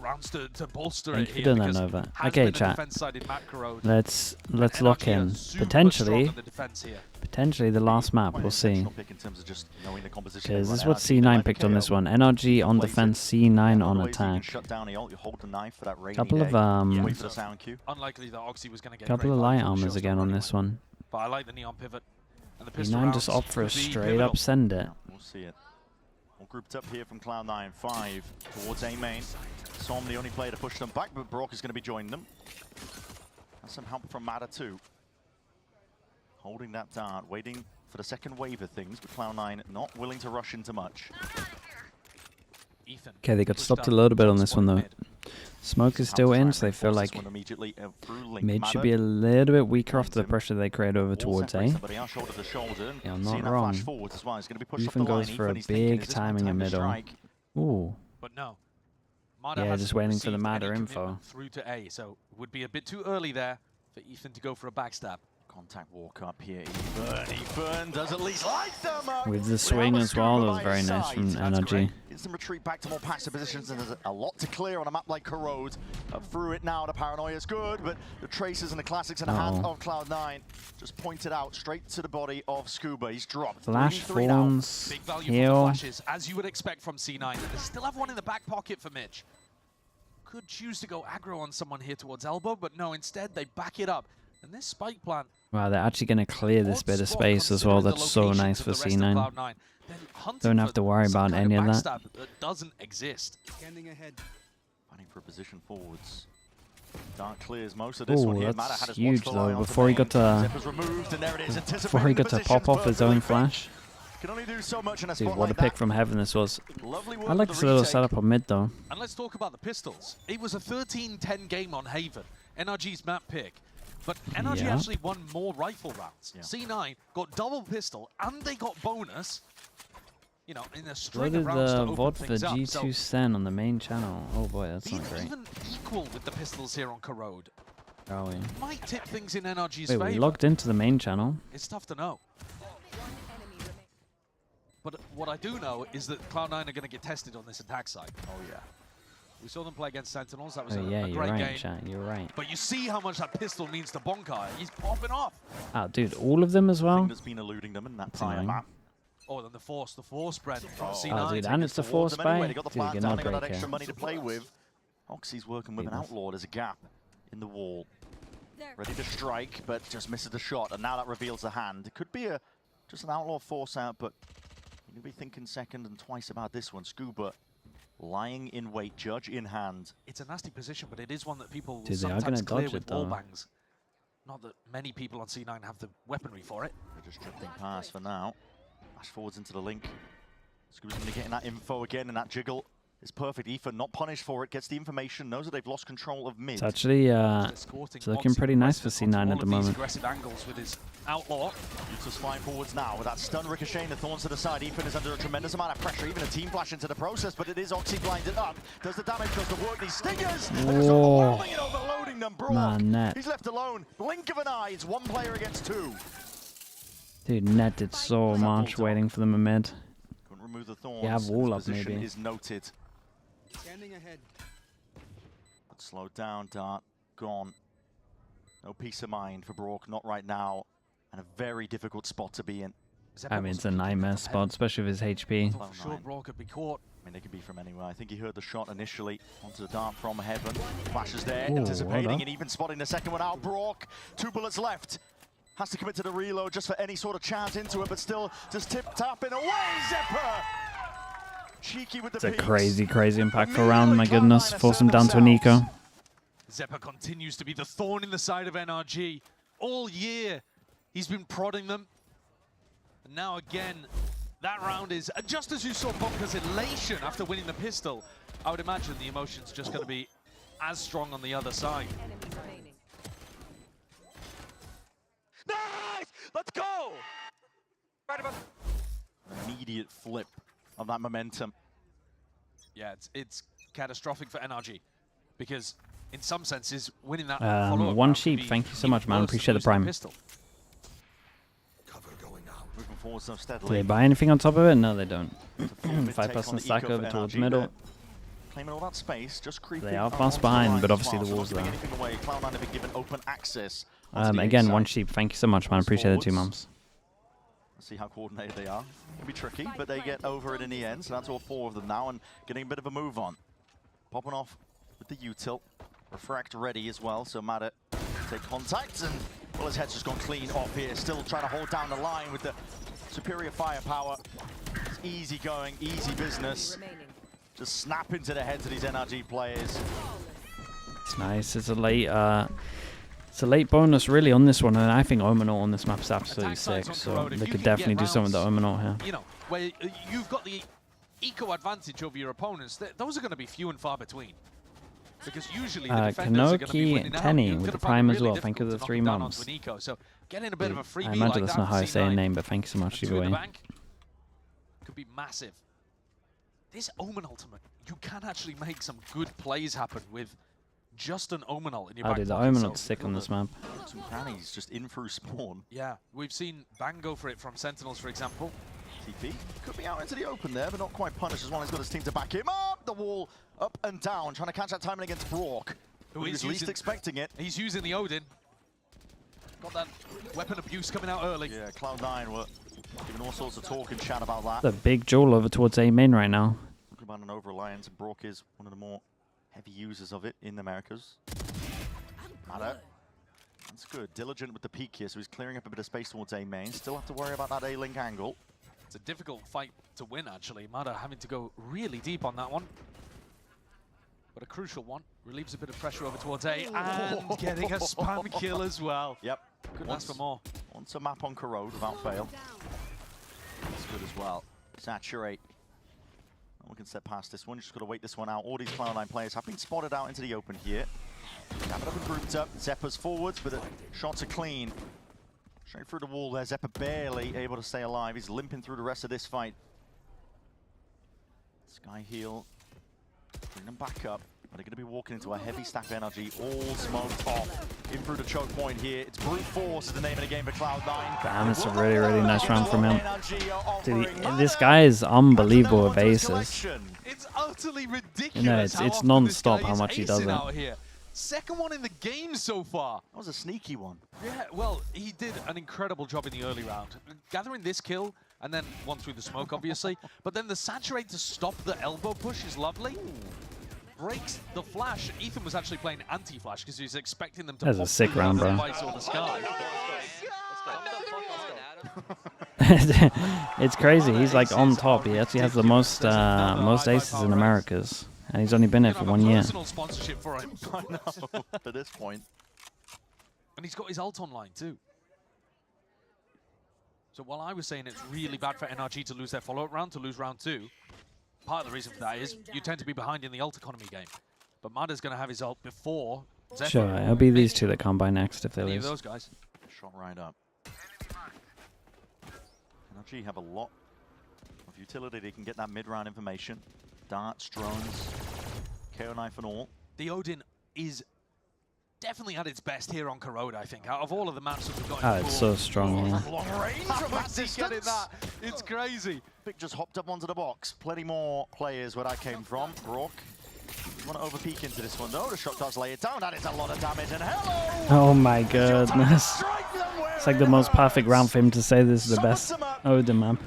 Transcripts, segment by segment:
rounds to bolster Thank it you for here. doing that, Nova. Okay, chat. Let's lock in. Potentially the last map. We'll see. Because this is what C9 picked on this one. NRG on defense, C9 on attack. Couple of light armors again on this one. But I like the neon pivot. And the C9 just opt for a straight up send it. We'll see it. All grouped up here from Cloud9. 5 towards A main. Som, the only player to push them back, but Brock is going to be joining them. And some help from Mada too. Holding that dart, waiting for the second wave of things, but Cloud9 not willing to rush into much. Okay, they got stopped a little bit on this one though. Smoke is still in, so they feel like mid should be a little bit weaker after the pressure they create over towards A. Yeah, I'm not wrong. Ethan goes for a big timing in middle. Ooh. But no. Yeah, just waiting for the Mada info. Through to A, so it would be a bit too early there for Ethan to go for a backstab. Contact walk up here. Ethan does at least like them. With the swing as well, that was very nice from NRG. Instant retreat back to more passive positions, and there's a lot to clear on a map like Corrode. Up through it now, the paranoia is good, but the traces and the classics in the hand of Cloud9 just pointed out straight to the body of Scuba. He's dropped. Flash forms, big value heal. for the flashes, as you would expect from C9. They still have one in the back pocket for Mitch. Could choose to go aggro on someone here towards elbow, but no, instead they back it up. And this spike plant. Wow, they're actually going to clear this bit of space as well. That's so nice for C9. Don't have to worry about any of that. That doesn't exist. Fighting for a position forwards. Dark clears most of this one here. That's huge though. Before he got to pop off his own flash. Can only do so much in a Dude, spot what like a pick that. from Heaven this was. I like this the little retake. setup on mid though. And let's talk about the pistols. It was a 13-10 game on Haven. NRG's map pick. But NRG actually won more rifle rounds. C9 got double pistol and they got bonus. You know, in a string of rounds to open VOD for things up. G2 Sen on the main channel. Oh boy, that's not great. Even equal with the pistols here on Corrode. Are we? Might tip things in NRG's Wait, favor. we logged into the main channel. It's tough to know. But what I do know is that Cloud9 are going to get tested on this attack side. Oh yeah. We saw them play against Sentinels. That was Oh a yeah, great you're right, game. chat. You're right. But you see how much that pistol means to Bonkai. He's popping off. Oh, dude, all of them as well. That's been eluding them in that prior map. Oh, then the force spread from C9. Oh, dude, and it's the force spy. They got the Dude, plant you're down, not they got that breaker. extra money to play with. Oxy's working with an Outlaw. There's a gap in the wall. Ready to strike, but just misses the shot, and now that reveals the hand. It could be just an Outlaw force out, but you're going to be thinking second and twice about this one. Scuba lying in wait, Judge in hand. It's a nasty position, but it is one that people Dude, they are sometimes gonna clear dodge with it, though. wall bangs. Not that many people on C9 have the weaponry for it. They're just drifting past for now. Flash forwards into the link. Scuba's going to be getting that info again, and that jiggle is perfect. Ethan not punished for it, gets the information, knows that they've lost control of mid. It's actually it's looking pretty nice for C9 at the moment. Aggressive angles with his Outlaw. Utah's flying forwards now with that stun ricocheting the thorns to the side. Ethan is under a tremendous amount of pressure, even a team flash into the process, but it is Oxy blinded up. Does the damage, does the work, these stingers! And it's overwhelming and overloading them. Brock, he's left alone. Blink of an eye, it's one player against two. Dude, Net did so much waiting for them in mid. Couldn't remove the thorns. Yeah, wall up position maybe. is noted. Standing ahead. But slowed down, Dart, gone. No peace of mind for Brock, not right now. And a very difficult spot to be in. I mean, it's a nightmare spot, especially with his HP. For sure, Brock could be caught. I mean, they could be from anywhere. I think he heard the shot initially onto the Dart from Heaven. Flashes there, Ooh, anticipating and even spotting the second one out. Brock, 2 bullets left. Has to commit to the reload just for any sort of chance into it, but still just tip-tapping away. Zephyr! Cheeky with the It's a peaks. crazy impactful round, my goodness. Force him down to an eco. Zephyr continues to be the thorn in the side of NRG. All year, he's been prodding them. And now again, that round is, just as you saw Bonka's elation after winning the pistol, I would imagine the emotion's just going to be as strong on the other side. Nice! Let's go! Right about Immediate flip of that momentum. Yeah, it's catastrophic for NRG because in some senses winning that follow-up One round sheep, would be thank you so much, man. worse Appreciate than the prime. losing Moving forward so Do steadily. they buy anything on top of it? No, they don't. 5% stack over towards middle. claiming all that space, just creeping. They are fast behind, but obviously the wall's there. Cloud9 have been given open access. Again, One Sheep, thank you so much, man. Appreciate it, 2 mums. Let's see how coordinated they are. It'll be tricky, but they get over it in the end. So that's all 4 of them now, and getting a bit of a move on. Popping off with the util. Refract ready as well, so Mada take contact, and well, his head's just gone clean off here. Still trying to hold down the line with the superior firepower. It's easy going, easy business. Just snap into the heads of these NRG players. It's nice. It's a late bonus really on this one, and I think Omenor on this map is absolutely sick. So they could definitely do something with the Omenor here. You know, where you've got the eco advantage over your opponents. Those are going to be few and far between. Because usually the defenders are going to be winning out. Tenny with the prime as well. Thank you for the 3 mums. So getting a bit of a freebie I imagine like that's not how I say a name, but thank you so much either way. Could be massive. This Omen ultimate, you can actually make some good plays happen with just an Omenal in your back pocket. The Omenal's sick on this map. Some crannies just in through spawn. Yeah, we've seen Bang go for it from Sentinels, for example. TP could be out into the open there, but not quite punished as well. He's got his team to back him up. The wall up and down, trying to catch that timing against Brock, who is least expecting it. He's using the Odin. Got that weapon abuse coming out early. Yeah, Cloud9 were giving all sorts of talk and chat about that. The big duel over towards A main right now. Talking about an over-reliance, and Brock is one of the more heavy users of it in the Americas. Mada. That's good. Diligent with the peak here, so he's clearing up a bit of space towards A main. Still have to worry about that A-link angle. It's a difficult fight to win, actually. Mada having to go really deep on that one. But a crucial one. Relieves a bit of pressure over towards A, and getting a spam kill as well. Yep. Couldn't ask for more. Wants a map on Corrode without fail. That's good as well. Saturate. No one can step past this one. Just got to wait this one out. All these Cloud9 players have been spotted out into the open here. Tap it up and grouped up. Zeppa's forwards, but the shots are clean. Straight through the wall there. Zeppa barely able to stay alive. He's limping through the rest of this fight. Sky heal. Bring them back up. But they're going to be walking into a heavy stack of energy. All smoked off. In through the choke point here. It's brute force is the name of the game for Cloud9. Damn, it's a really, really nice round from him. Dude, this guy is unbelievable with aces. It's utterly ridiculous. You know, it's non-stop how much he does it. Second one in the game so far. That was a sneaky one. Yeah, well, he did an incredible job in the early round. Gathering this kill, and then one through the smoke, obviously. But then the saturate to stop the elbow push is lovely. Breaks the flash. Ethan was actually playing anti-flash because he was expecting them to That's a sick round, bro. The sky. It's crazy. He's like on top. He actually has the most aces in Americas. And he's only been here for 1 year. Personal sponsorship for him. I know, at this point. And he's got his ult online too. So while I was saying it's really bad for NRG to lose their follow-up round, to lose round 2, part of the reason for that is you tend to be behind in the ult economy game. But Mada's going to have his ult before Zephyr. Sure, it'll be these two that come by next if they lose. Those guys. Shot right up. NRG have a lot of utility. They can get that mid-round information. Darts, drones, KO knife and all. The Odin is definitely at its best here on Corrode, I think. Out of all of the maps that we've got in the it's so strong, yeah. long range from that distance. That. It's crazy. Vic just hopped up onto the box. Plenty more players where that came from. Brock. You want to overpeak into this one though. The shot does lay it down. That is a lot of damage. And hello! Oh my goodness. It's like the most perfect round for him to say this is the best Odin map.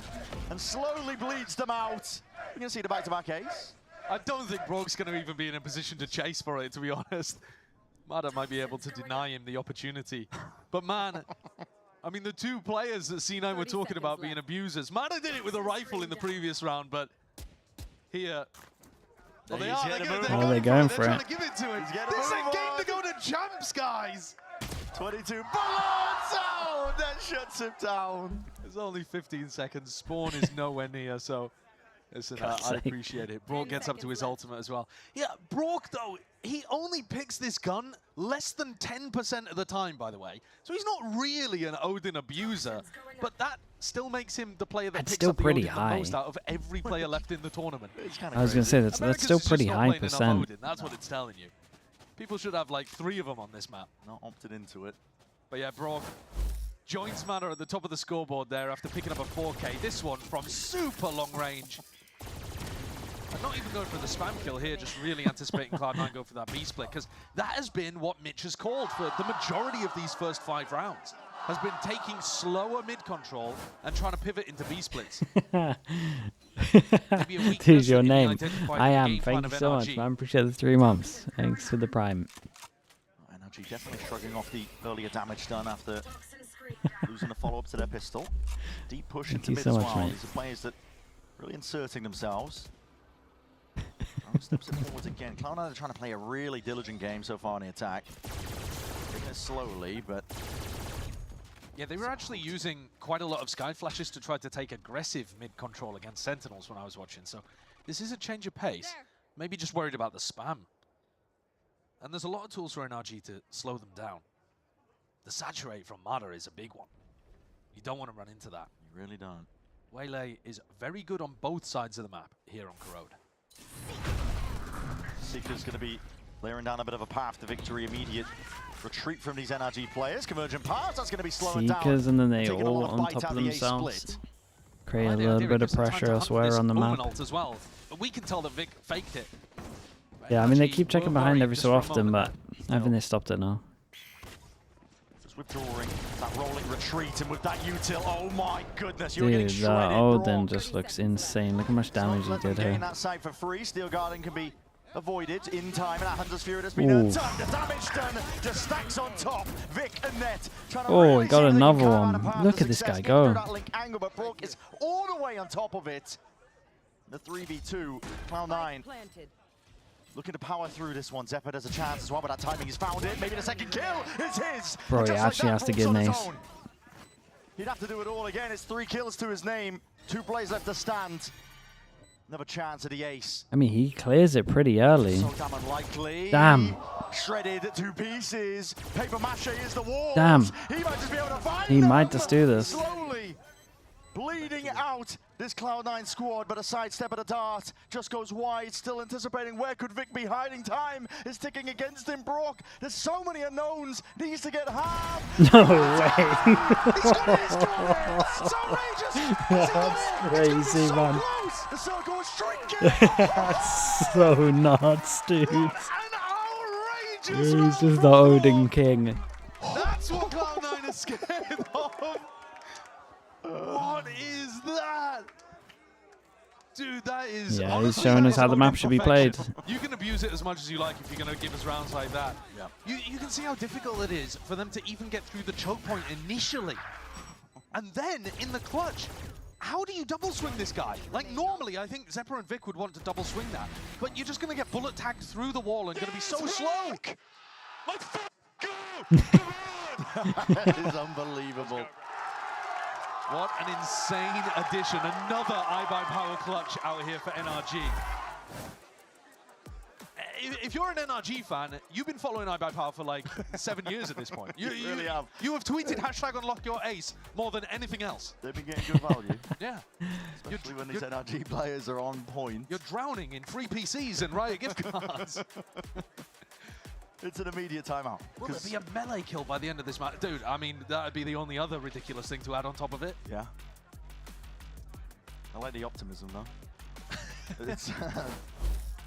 And slowly bleeds them out. You can see the back-to-back ace. I don't think Brock's going to even be in a position to chase for it, to be honest. Mada might be able to deny him the opportunity. But man, I mean, the 2 players that C9 were talking about being abusers. Mada did it with a rifle in the previous round, but here... Well, they are. They're going for it. Trying to give it to him. This is a game to go to champs, guys. 22 bullets out. That shuts him down. There's only 15 seconds. Spawn is nowhere near, so... Listen, I appreciate it. Brock gets up to his ultimate as well. Yeah, Brock, though, he only picks this gun less than 10% of the time, by the way. So he's not really an Odin abuser, but that still makes him the player that picks up the Odin the most out of every player left in the tournament. I was going to say, that's still pretty high percent. Odin, that's what it's telling you. People should have like 3 of them on this map. Not opted into it. But yeah, Brock joins Mada at the top of the scoreboard there after picking up a 4K. This one from super long range. And not even going for the spam kill here, just really anticipating Cloud9 go for that B split, because that has been what Mitch has called for the majority of these first 5 rounds. Has been taking slower mid control and trying to pivot into B splits. Dude, your name. I am. Thank you so much, man. Appreciate the 3 months. Thanks for the prime. NRG definitely shrugging off the earlier damage done after losing the follow-up to their pistol. Deep push into mid as well. These are players that really inserting themselves. Steps it forwards again. Cloud9 are trying to play a really diligent game so far in the attack. Taking it slowly, but... Yeah, they were actually using quite a lot of Sky Flashes to try to take aggressive mid-control against Sentinels when I was watching, so this is a change of pace. Maybe just worried about the spam. And there's a lot of tools for NRG to slow them down. The saturate from Mada is a big one. You don't want to run into that. You really don't. Waylay is very good on both sides of the map here on Corrode. Seeker's going to be layering down a bit of a path to victory. Immediate retreat from these NRG players. Convergent paths, that's going to be slowing down. Seekers, and then they all on top of themselves. Create a little bit of pressure elsewhere on the map. As well. But we can tell that Vic faked it. Yeah, I mean, they keep checking behind every so often, but I think they stopped it now. Just withdrawing, that rolling retreat, and with that util, oh my goodness, you're getting Dude, shredded. Odin just looks insane. Look how much damage he did here. That side for free. Steel Guardian can be avoided in time, and that Hunter's Fury has been undone. The damage done just stacks on top. Vic and Net trying to he got another one. Look at this guy go. That link angle, but Brook is all the way on top of it. The 3v2, Cloud9 looking to power through this one. Zephyr has a chance as well, but that timing he's found it. Maybe the second kill is his. Bro, he actually has to get an ace. He'd have to do it all again. It's 3 kills to his name. 2 plays left to stand. Another chance at the ace. I mean, he clears it pretty early. So damn unlikely. Damn. Shredded to pieces. Paper mache is the wall. Damn. He might just be able to find He them. might just do this. Slowly bleeding out this Cloud9 squad, but a sidestep at a dart just goes wide, still anticipating where could Vic be hiding. Time is ticking against him. Brock, there's so many unknowns, needs to get half. No way. He's got it, he's got it. It's outrageous. That's crazy, so man. Close. The circle was shrinking. That's so nuts, dude. An outrageous He's just the Odin king. That's what Cloud9 is scared of. What is that? Dude, that is... Yeah, he's showing us how the map should be played. You can abuse it as much as you like if you're going to give us rounds like that. Yeah. You can see how difficult it is for them to even get through the choke point initially. And then, in the clutch, how do you double swing this guy? Like, normally, I think Zephyr and Vic would want to double swing that. But you're just going to get bullet tagged through the wall and going to be so slow. Let's go! That is unbelievable. What an insane addition. Another iBuyPower clutch out here for NRG. If you're an NRG fan, you've been following iBuyPower for like 7 years at this point. You really have. You have tweeted #UnlockYourAce more than anything else. They've been getting good value. Yeah. Especially when these NRG players are on point. You're drowning in free PCs and Riot gift cards. It's an immediate timeout. Will it be a melee kill by the end of this match? Dude, I mean, that would be the only other ridiculous thing to add on top of it. Yeah. I like the optimism, though. It's,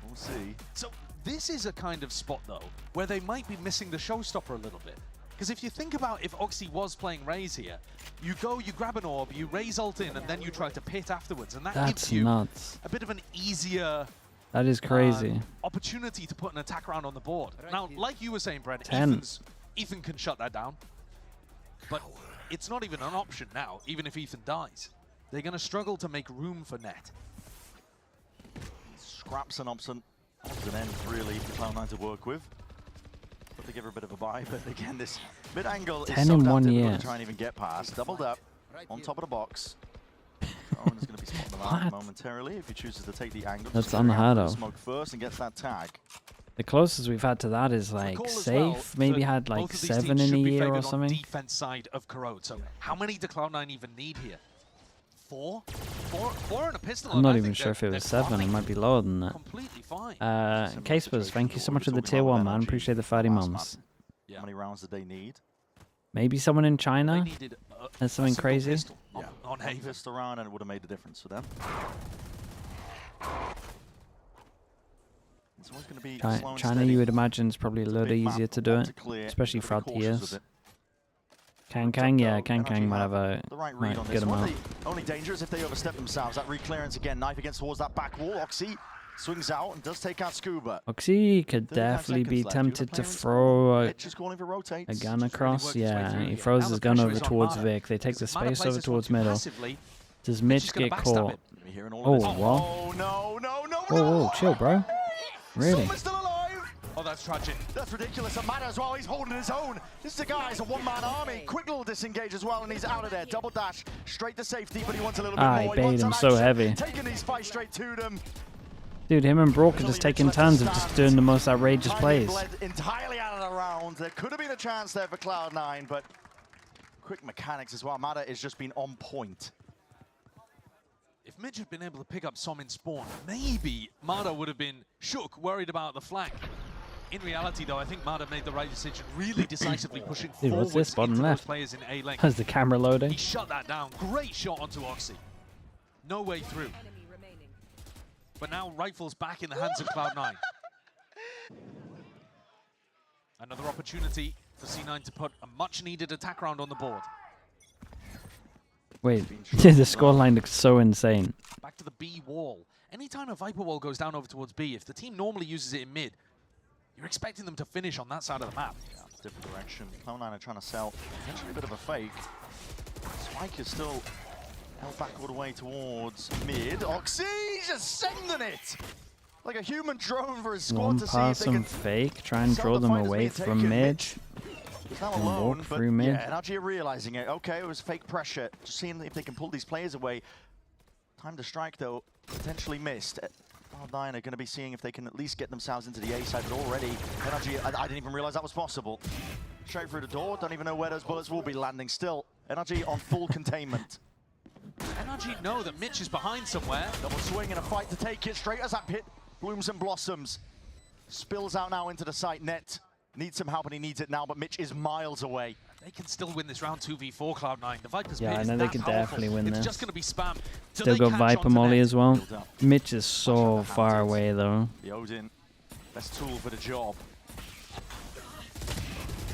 we'll see. So this is a kind of spot, though, where they might be missing the showstopper a little bit. Because if you think about if Oxy was playing Raze here, you go, you grab an orb, you Raze ult in, and then you try to pit afterwards. And that gives you nuts. a bit of an easier... That is crazy. Opportunity to put an attack round on the board. Now, like you were saying, Brent, 10. Ethan can shut that down. But it's not even an option now, even if Ethan dies. They're going to struggle to make room for Net. Scraps an option. Odds and ends, really, for Cloud9 to work with. But they give her a bit of a buy. But again, this mid-angle is so damn difficult to try and even get past. Doubled up on top of the box. Owen is going to be spotting the map momentarily if he chooses to take the angle. That's unheard of. Smoke first and gets that tag. The closest we've had to that is like safe. Maybe had like 7 in a year or something. Defense side of Corrode. So how many do Cloud9 even need here? 4? 4 and a pistol. I'm not even sure if it was 7. It might be lower than that. Completely fine. Casepers, thank you so much for the tier 1, man. Appreciate the 30 months. How many rounds did they need? Maybe someone in China has something crazy. On One pistol round and it would have made the difference for them. It's always going to be China, you would imagine, is probably a little easier to do it, especially throughout the years. Kang, yeah, Kang might have a good amount. The only danger is if they overstep themselves. That reclearance again, knife against towards that back wall. Oxy swings out and does take out Scuba. Oxy could definitely be tempted to throw a gun across. Yeah, he throws his gun over towards Vic. They take the space over towards middle. Does Mitch get caught? Oh, what? Whoa, chill, bro. Really? Oh, that's tragic. That's ridiculous. And Mata as well, he's holding his own. This is a guy, it's a one-man army. Quick little disengage as well, and he's out of there. Double dash, straight to safety, but he wants a little bit more. I bait him so heavy. Taking these fights straight to them. Dude, him and Brock are just taking turns of just doing the most outrageous plays. Entirely out of the round. There could have been a chance there for Cloud9, but quick mechanics as well. Mata has just been on point. If Midge had been able to pick up some in spawn, maybe Mata would have been shook, worried about the flank. In reality, though, I think Mata made the right decision, really decisively pushing forwards what's this bottom into left? Players in A lane. Has the camera loading? He shut that down. Great shot onto Oxy. No way through. But now Rifle's back in the hands of Cloud9. Another opportunity for C9 to put a much-needed attack round on the board. Wait, the scoreline looks so insane. Back to the B wall. Anytime a Viper wall goes down over towards B, if the team normally uses it in mid, you're expecting them to finish on that side of the map. Yeah, it's a different direction. Cloud9 are trying to sell potentially a bit of a fake. Spike is still held back all the way towards mid. Oxy just sending it! Like a human drone for his squad to see if they can fake, try and draw them away from mid. He's now alone, walk but through mid. yeah, NRG are realizing it. Okay, it was fake pressure. Just seeing if they can pull these players away. Time to strike, though, potentially missed. Cloud9 are going to be seeing if they can at least get themselves into the A side, but already NRG, I didn't even realize that was possible. Straight through the door, don't even know where those bullets will be landing still. NRG on full containment. NRG know that Mitch is behind somewhere. Double swing and a fight to take it straight as that pit blooms and blossoms. Spills out now into the site net. Needs some help and he needs it now, but Mitch is miles away. They can still win this round 2v4, Cloud9. The Viper's yeah, mid I know they can definitely win it's this. Just going to be spam. Still got Viper Molly as well. Mitch is so far away though. The Odin, best tool for the job.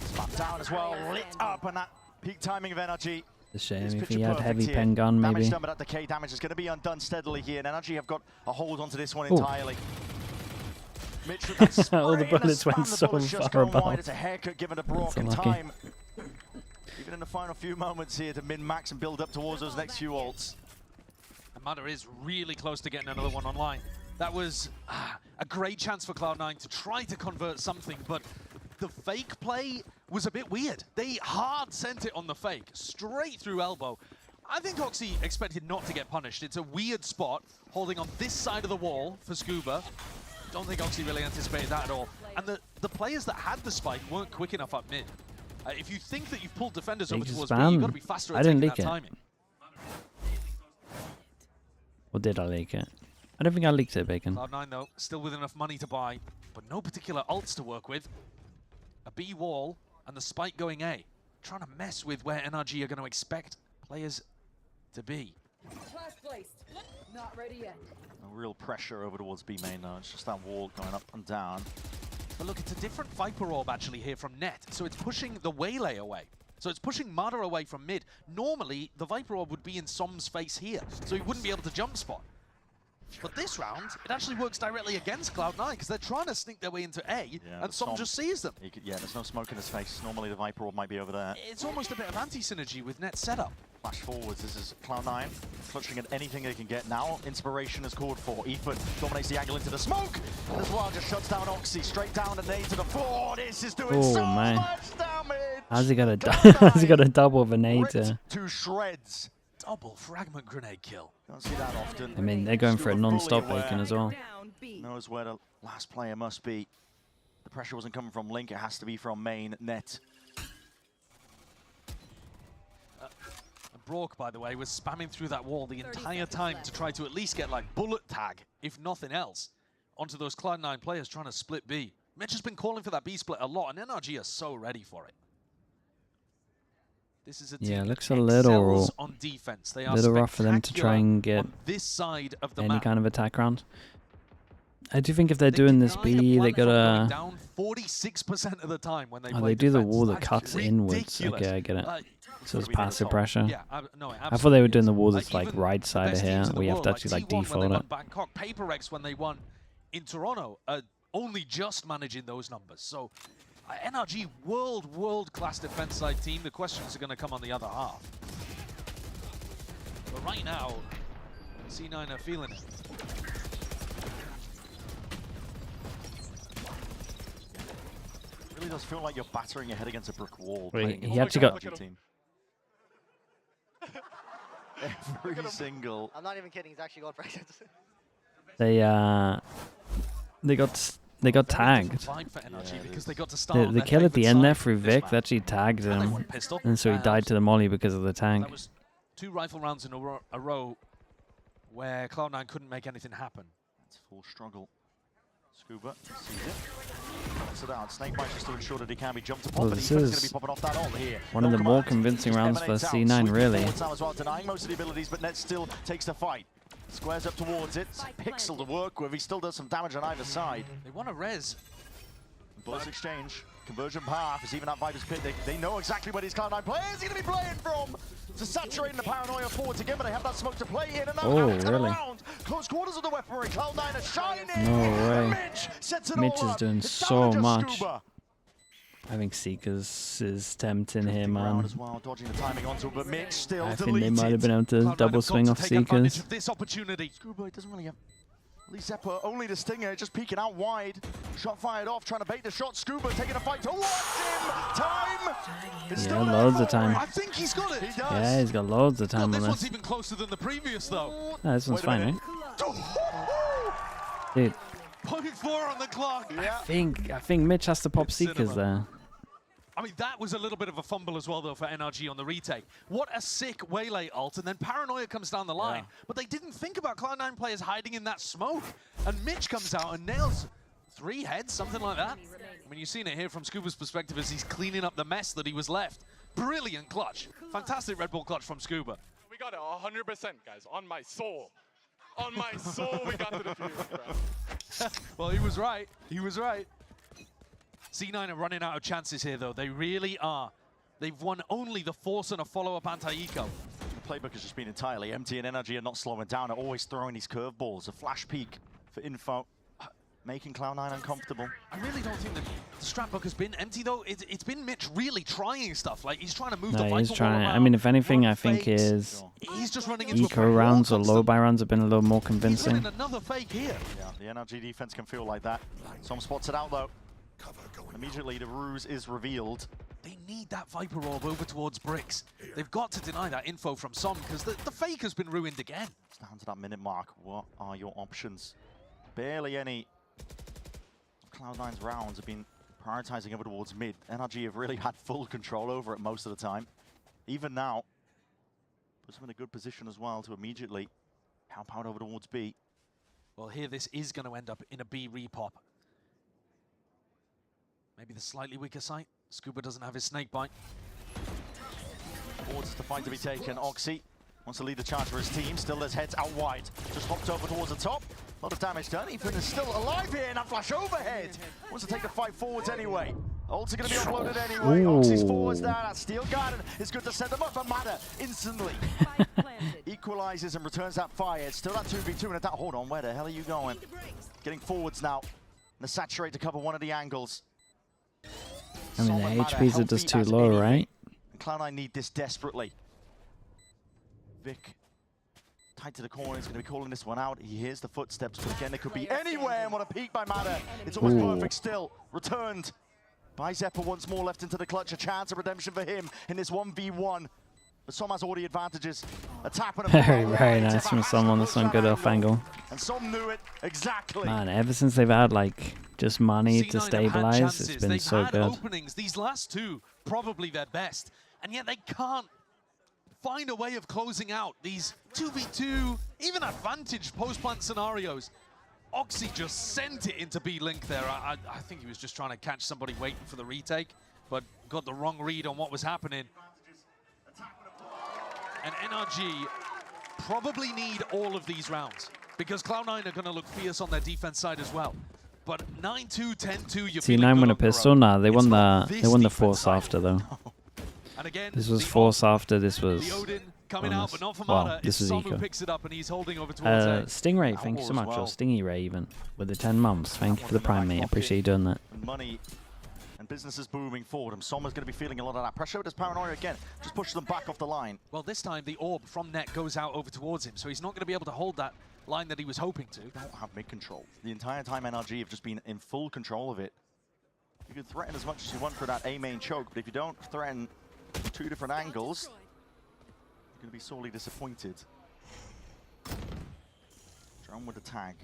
Spam down as well, lit up, and that peak timing of NRG. It's a shame if he had heavy pen gun maybe. Damage done, but that decay damage is going to be undone steadily here, and NRG have got a hold onto this one entirely. Mitch with that all the bullets went so far above. It's a haircut given a broken time. Even in the final few moments here to min-max and build up towards those next few ults. And Mata is really close to getting another one online. That was a great chance for Cloud9 to try to convert something, but the fake play was a bit weird. They hard sent it on the fake, straight through elbow. I think Oxy expected not to get punished. It's a weird spot, holding on this side of the wall for Scuba. Don't think Oxy really anticipated that at all. And the players that had the spike weren't quick enough up mid. If you think that you've pulled defenders over towards B, you've got to be faster at taking that timing. Or did I leak it? I don't think I leaked it, Bacon. Cloud9 though, still with enough money to buy, but no particular ults to work with. A B wall and the spike going A. Trying to mess with where NRG are going to expect players to be. Not ready yet. No real pressure over towards B main though. It's just that wall going up and down. But look, it's a different Viper orb actually here from net, so it's pushing the Waylay away. So it's pushing Mata away from mid. Normally, the Viper orb would be in Som's face here, so he wouldn't be able to jump spot. But this round, it actually works directly against Cloud9 because they're trying to sneak their way into A, and Som just sees them. Yeah, there's no smoke in his face. Normally the Viper orb might be over there. It's almost a bit of anti-synergy with net setup. Flash forwards, this is Cloud9, clutching at anything they can get now. Inspiration is called for. Ethan dominates the angle into the smoke, and as well just shuts down Oxy, straight down and nade to the floor. This is doing so much damage! How's he got a double of a nade to shreds. Double fragment grenade kill. Don't see that often. I mean, they're going for a non-stop Bacon as well. Knows where the last player must be. The pressure wasn't coming from Link, it has to be from main net. Brock, by the way, was spamming through that wall the entire time to try to at least get like bullet tag, if nothing else, onto those Cloud9 players trying to split B. Mitch has been calling for that B split a lot, and NRG are so ready for it. This is a team looks a little on defense. They are little rough for them to try and get this side of the any map. kind of attack round. I do think if they're doing this B, they gotta. Down 46% of the time when they Oh, play they do the defense. wall that That's cuts inwards. ridiculous. Okay, I get it. So it's Gotta be passive the pressure. Yeah, no, I thought they were doing the wall like that's like even right the side of best here. teams in the We have world, to actually like T1 when they default won it. Bangkok, PaperX when they won in Toronto, only just managing those numbers. So NRG world-class defense side team. The questions are going to come on the other half. But right now, C9 are feeling it. It really does feel like you're battering your head against a brick wall. Wait, playing he actually got. against team. Every single. I'm not even kidding. He's actually got presents. They got tagged. Fight for NRG because they got to start on The their kill at the favourite end there side through this Vic map. that actually tagged And they him, won pistol. and so he died to the molly because of the tank. That was 2 rifle rounds in a row where Cloud9 couldn't make anything happen. It's full struggle. Scuba sees it. Knocks it out. Snakebite just to ensure that he can be jumped upon. Well, but this Defender's going is to be popping off that ult here. one of the more convincing rounds for C9, really. Now as well, denying most of the abilities, but Net still takes the fight. Squares up towards it. It's a pixel to work with. He still does some damage on either side. They want a res. Bullets exchange. Conversion path is even at Viper's Pit. They know exactly where these Cloud9 players are going to be playing from. To saturating the paranoia forwards again, but they have that smoke to play in. And now really? around. Close quarters of the weaponry. Cloud9 are shining. No way. Mitch sets it Mitch all is up. doing It's so down to just much. Scuba. I think Seekers is tempting Drifting him, around man. as well, dodging the timing onto it, but Mitch still I think deleted. they might have been able to Cloud9 double have swing got off to take advantage Seekers. of this opportunity. Scuba doesn't really have. At least Zeppa, only the Stinger, just peeking out wide. Shot fired off, trying to bait the shot. Scuba taking a fight towards him. Time! It's still there loads of for time. him. I think he's got it. He does. Yeah, he's got loads of Well, time this on one's this. even closer than the previous, though. No, this one's Wait a fine, minute. right? Dude, 0.4 on the clock. Yeah. I think Mitch has to pop It's Seekers cinema. there. I mean, that was a little bit of a fumble as well, though, for NRG on the retake. What a sick waylay ult, and then Paranoia comes down the line. Yeah. But they didn't think about Cloud9 players hiding in that smoke. And Mitch comes out and nails 3 heads, something like that. I mean, you've seen it here from Scuba's perspective as he's cleaning up the mess that he was left. Brilliant clutch. Fantastic Red Bull clutch from Scuba. We got it 100%, guys. On my soul. On my soul, we got to the fuse, bro. Well, he was right. He was right. C9 are running out of chances here, though. They really are. They've won only the Force and a follow-up anti-eco. The playbook has just been entirely empty, and NRG are not slowing down. They're always throwing these curveballs. A flash peek for info, making Cloud9 uncomfortable. I really don't think that the strat book has been empty, though. It's been Mitch really trying stuff. Like, he's trying to move the No, Viper he's wall trying. I around, mean, if anything, run I think fakes. his He's just running into eco rounds or low buy rounds have been a little more He's convincing. running another fake here. Yeah, the NRG defense can feel like that. Some spots it out, though. Immediately, the ruse is revealed. They need that Viper orb over towards Bricks. They've got to deny that info from Som, because the fake has been ruined again. It's down to that minute mark. What are your options? Barely any Cloud9's rounds have been prioritizing over towards mid. NRG have really had full control over it most of the time. Even now, puts them in a good position as well to immediately help out over towards B. Well, here this is going to end up in a B repop. Maybe the slightly weaker site. Scuba doesn't have his snake bite. Towards the fight to be taken. Oxy wants to lead the charge for his team. Still there's heads out wide. Just hopped over towards the top. A lot of damage done. Ethan is still alive here in that flash overhead. Wants to take the fight forwards anyway. Ult's going to be uploaded anyway. Ooh. Oxy's forwards there. That Steel Garden is good to set them up. And Matter instantly equalizes and returns that fire. It's still that 2v2 and that. Hold on, where the hell are you going? Getting forwards now. And the saturate to cover one of the angles. I mean, the Solid Matter, HPs are just healthy too as low, anything. right? And Cloud9 need this desperately. Vic, tight to the corner, he's going to be calling this one out. He hears the footsteps, but again, it could be anywhere. And what a peek by Matter. It's almost Ooh. perfect still. Returned by Zeppa once more, left into the clutch. A chance of redemption for him in this 1v1. But Som has all the advantages. A tap and a Very, blow. very nice from someone. This one good off angle. And Som knew it exactly. Man, ever since they've had like just money C9 to have had stabilize, chances. it's been They've so had good. openings. These last 2, probably their best. And yet they can't find a way of closing out these 2v2, even advantage post-plant scenarios. Oxy just sent it into B-Link there. I think he was just trying to catch somebody waiting for the retake, but got the wrong read on what was happening. And NRG probably need all of these rounds. because Cloud9 are going to look fierce on their defense side as well. But 9-2, 10-2, you're C9 won a pistol? Nah, they won the force side. after though. And again, This was force after, this was the Odin coming bonus. out, but not for Well, Mata. this was Samu eco. picks it up and he's holding over towards A. Stingray, thank you so much. Or Stingy Ray even, with the 10 months. Thank you for the prime, mate. I appreciate you doing that. Money and business is booming forward, and Sommer's going to be feeling a lot of that pressure. Does Paranoia again just pushes them back off the line. Well, this time the orb from net goes out over towards him, so he's not going to be able to hold that line that he was hoping to. They don't have mid-control. The entire time NRG have just been in full control of it. You can threaten as much as you want for that A main choke, but if you don't threaten from 2 different angles, you're going to be sorely disappointed. Drone with the tag.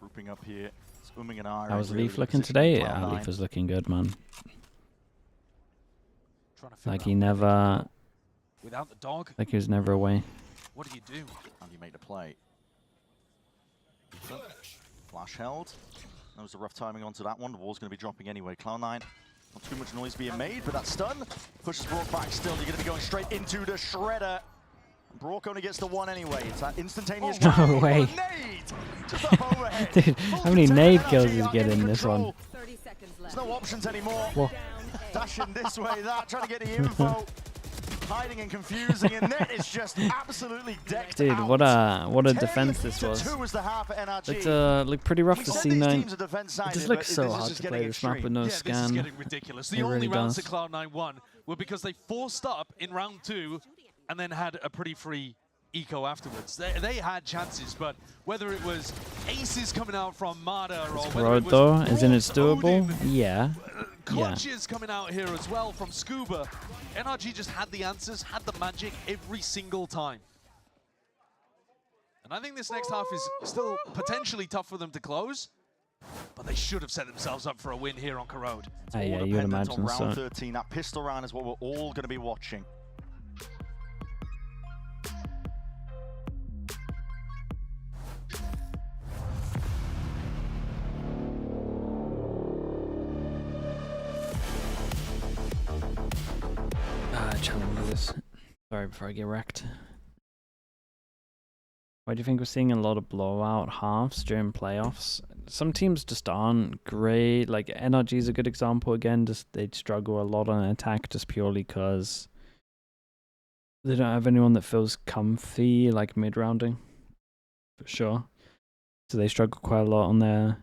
Grouping up here. It's umming and ahhing. How was really Leaf looking today? Yeah, Leaf was looking good, man. Like he never... Without the dog, Like he was never away. what do you do? And you make the play. Flash held. That was a rough timing onto that one. The wall's going to be dropping anyway. Cloud9, not too much noise being made, but that stun pushes Brock back still. You're going to be going straight into the shredder. And Brock only gets the one anyway. It's that instantaneous No way. nade. Just up overhead. Dude, how many nade kills is getting in this one? 30 seconds There's left. no options anymore. Whoa. Dashing this way, that, trying to get the info. Hiding and confusing, and net is just absolutely decked Dude, out. what a defense this was. 10-2 was the half at NRG. Looked pretty rough to said these C9. teams are It defense-sided, just but looks so this is hard just to getting play this map with extreme. no Yeah, this is scan. getting ridiculous. The It only really rounds does. that Cloud9 won were because they forced up in round 2 and then had a pretty free eco afterwards. They had chances, but whether it was aces coming out from Mata or whether it Corrode was though, isn't it Brock, doable? Odin, Yeah. clutches coming out here as well from Scuba. NRG just had the answers, had the magic every single time. And I think this next half is still potentially tough for them to close, but they should have set themselves up for a win here on Corrode. Yeah, All you would dependent imagine on round so. 13. That pistol round is what we're all going to be watching. Challenge this. Sorry, before I get wrecked. Why do you think we're seeing a lot of blowout halves during playoffs? Some teams just aren't great. Like NRG is a good example again. Just they'd struggle a lot on attack just purely because they don't have anyone that feels comfy like mid-rounding, for sure. So they struggle quite a lot on their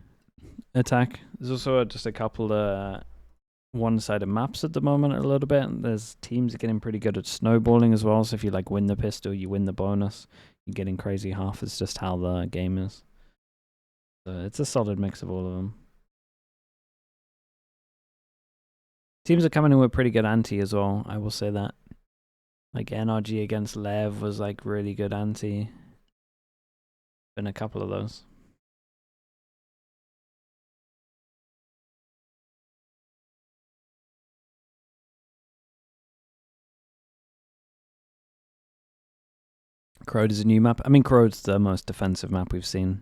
attack. There's also just a couple of one-sided maps at the moment a little bit. There's teams getting pretty good at snowballing as well. So if you like win the pistol, you win the bonus. You're getting crazy half. It's just how the game is. So it's a solid mix of all of them. Teams are coming in with pretty good anti as well. I will say that. Like NRG against Lev was like really good anti. Been a couple of those. Corrode is a new map. I mean, Corrode's the most defensive map we've seen.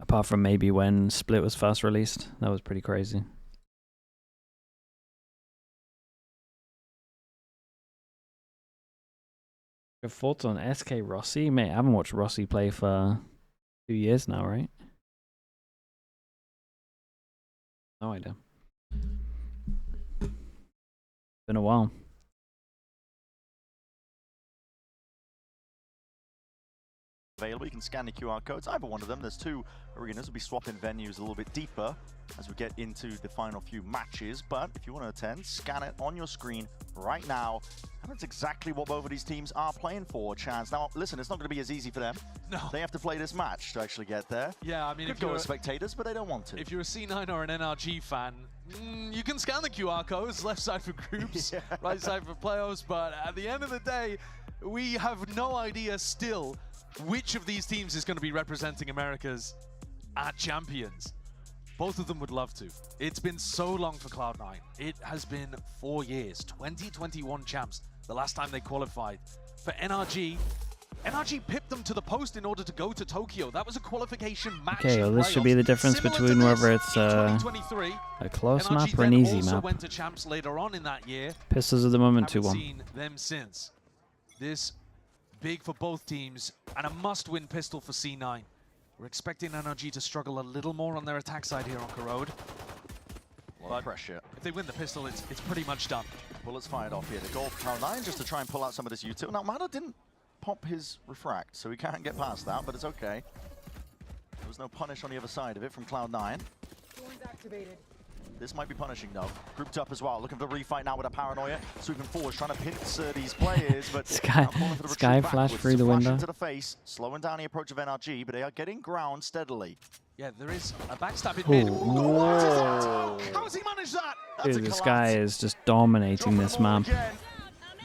Apart from maybe when Split was first released. That was pretty crazy. Your thoughts on SK Rossi? Mate, I haven't watched Rossi play for 2 years now, right? No idea. Been a while. Available. You can scan the QR codes. Either one of them. There's 2 arenas. We'll be swapping venues a little bit deeper as we get into the final few matches. But if you want to attend, scan it on your screen right now. And that's exactly what both of these teams are playing for, Chance. Now, listen, it's not going to be as easy for them. No. They have to play this match to actually get there. Yeah, I mean, Could go as spectators, but they don't want to. If you're a C9 or an NRG fan, you can scan the QR codes, left side for groups, right side for playoffs, but at the end of the day, we have no idea still which of these teams is going to be representing Americas at Champions. Both of them would love to. It's been so long for Cloud9. It has been 4 years, 2021 champs, the last time they qualified. For NRG, NRG pipped them to the post in order to go to Tokyo. That was a qualification match. Okay, well this should be the difference between whether it's a close map or an easy map. Went to champs later on in that year. Pistols at the moment Haven't 2-1. seen them since. This big for both teams, and a must-win pistol for C9. We're expecting NRG to struggle a little more on their attack side here on Corrode. A lot of pressure. If they win the pistol, it's pretty much done. Bullets fired off here. The goal for Cloud9 just to try and pull out some of this util. Now, Mada didn't pop his refract, so he can't get past that, but it's okay. There was no punish on the other side of it from Cloud9. Thorns activated. This might be punishing, though. Grouped up as well, looking for the refight now with a paranoia. Sweeping forward, trying to pinch these players, but Sky flash through the window. Into the face, slowing down the approach of NRG, but they are getting ground steadily. Yeah, there is a backstab in mid. Whoa. How has he managed that? Dude, this guy is just dominating this map.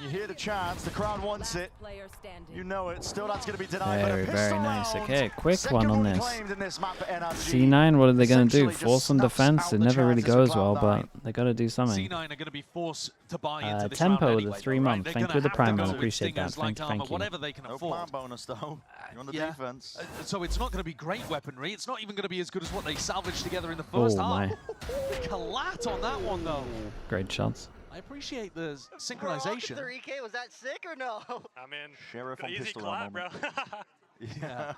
You hear the chants, the crowd wants it. Player standing. You know it. Still, that's going to be denied. Very, very nice. Okay, quick Second one on this. claimed in this map for NRG. C9, what are they going to do? Essentially Force some just defense? snuffs It out the never really chances goes for well, Cloud9. but they got to do something. C9 are going to be forced to buy into this Tempo round with anyway, a 3 though, month. right? Thank you They're with the gonna prime, have to man. go with Appreciate that. stingers, light armor, Thank you. whatever they can No afford. plan bonus, though. You're on the Yeah. defense. So it's not going to be great weaponry. It's not even going to be as good as what they salvaged together in the first half. My. Collat on that one, though. Great shots. I appreciate the synchronization. 3K, was that sick or no? I mean, Sheriff on easy pistol clap, bro. round Yeah,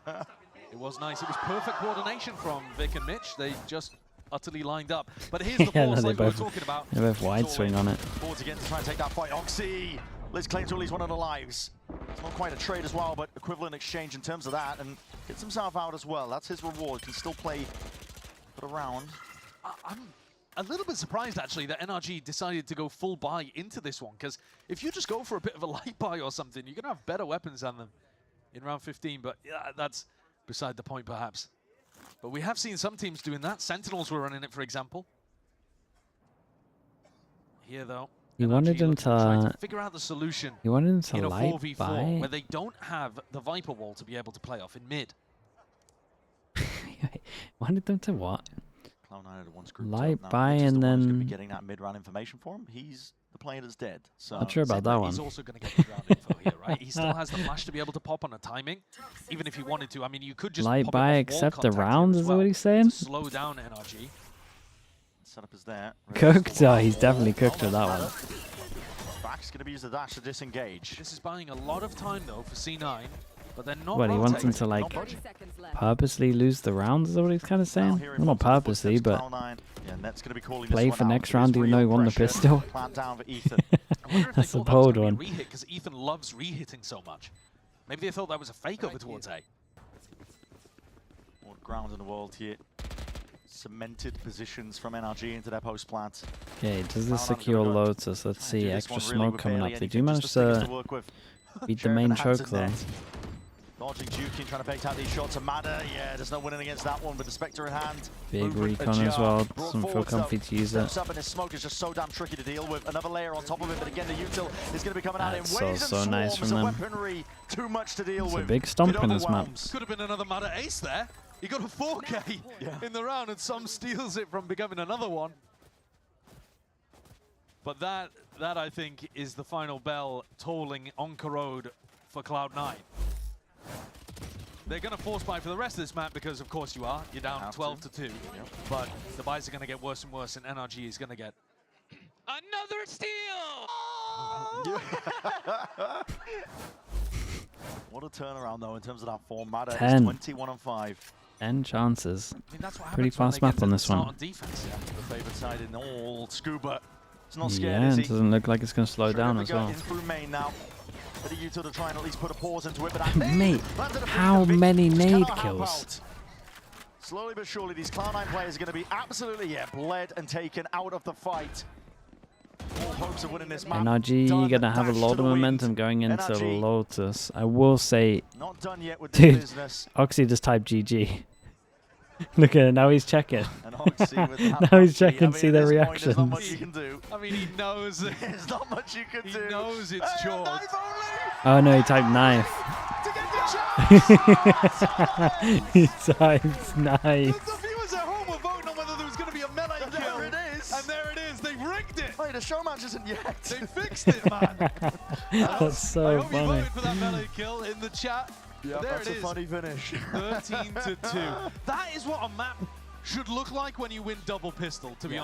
it was nice. It was perfect coordination from Vic and Mitch. They just utterly lined up. But here's the Yeah, force no, like we were talking about. They both wide swing on it. Forwards again to try and take that fight. Oxy! Liz claims to at least one of the lives. It's not quite a trade as well, but equivalent exchange in terms of that, and gets himself out as well. That's his reward. Can still play for the round. I'm a little bit surprised, actually, that NRG decided to go full buy into this one, because if you just go for a bit of a light buy or something, you're going to have better weapons than them in round 15, but yeah, that's beside the point, perhaps. But we have seen some teams doing that. Sentinels were running it, for example. Here, though, You wanted them trying to figure out the solution light in a 4v4 buy? where they don't have the Viper wall to be able to play off in mid. Wanted them to what? Cloud9 had once grouped Light up. Now, buy Mitch is and the one who's gonna be then- getting that mid-round information for him. He's the player that's dead. So Not sure about that one. He's also going to get mid-round info here, right? He still has the flash to be able to pop on a timing, even if he wanted to. I mean, you could just Light pop it buy off wall except the contact here round, as is that what well he's saying? to slow down NRG. setup is there. Cooked? Oh, he's definitely cooked with that one. Back's going to be used the dash to disengage. This is buying a lot of time, though, for C9, but they're not What, he wants him rotating. to, like, 30 seconds left. purposely lose the rounds, is that what he's kind of Now saying? here Well, not in front of the purposely, footsteps, but Cloud9. Yeah, Net's going to be calling play this one for out. next There is round even though he real won the pressure. pistol. Clamp down for Ethan. I wonder if they That's thought the that was bold going to one. be re-hit, because Ethan loves re-hitting so much. Maybe they thought that was a fake over towards A. More ground in the world here. Cemented positions from NRG into their post plant. okay, does this Cloud9 secure gonna go Lotus? Let's try and do see, this extra one really smoke with coming barely up. They anything, do just manage the stickers to work with. beat the Sheriff main and hands choke in though. net. Dodging Jukin, trying to bait out these shots. Amada, yeah, there's no winning against that one, but the Spectre in hand. Big Movement recon as ajar. well. Brought Doesn't feel forward, so comfy to use it. steps up, and his smoke is just so damn tricky to deal with. Another layer on top of it, but again, the util is going to be coming out in That's waves so and nice swarms from of them. weaponry. Too much to deal It's a with. big stomp It in this map. overwhelms. Could have been another Mada ace there. He got a 4K in the round, and some steals it from becoming another one. But that I think, is the final bell tolling on Corrode for Cloud9. They're going to force buy for the rest of this map because, of course, you are. You're down Have to. 12-2. But the buys are going to get worse and worse, and NRG is going to get another steal! What a turnaround, though, in terms of that form. Mada is 10. 21-5. 10 chances. I mean, that's what Pretty happens when fast they map get to on the this start one. on defense. The favourite side in all. Scuba. It's not scared, Yeah, is it he? doesn't look like it's going to slow down as Terrific well. in through main now. But the util to try and at least put a pause into it. But Mate, how many nade kills? Slowly but surely, these Cloud9 players are going to be absolutely, bled and taken out of the fight. All hopes of winning this map. NRG done. going to have a Dash lot to of the wind. momentum going into NRG. Lotus. I will say, Not done yet with Dude. the business. Oxy just typed GG. Look at it, now he's checking. And Oxy with that Now he's bounty. checking, I mean, see at their this point, there's not much reactions. you can do. I mean, he knows it. There's not much you can He do. knows it's Hey, a chalk. knife Oh no, he typed knife. only to get the chance. He typed knife. The viewers at home were voting on whether there was going to be a melee And kill. there it is. And there it is. They rigged it. Wait, the show match isn't yet. They fixed it, man. That's so I hope you funny. voted for that melee kill in the chat. Yeah, There that's it a is. funny finish. 13-2. That is what a map should look like when you win double pistol, to be honest.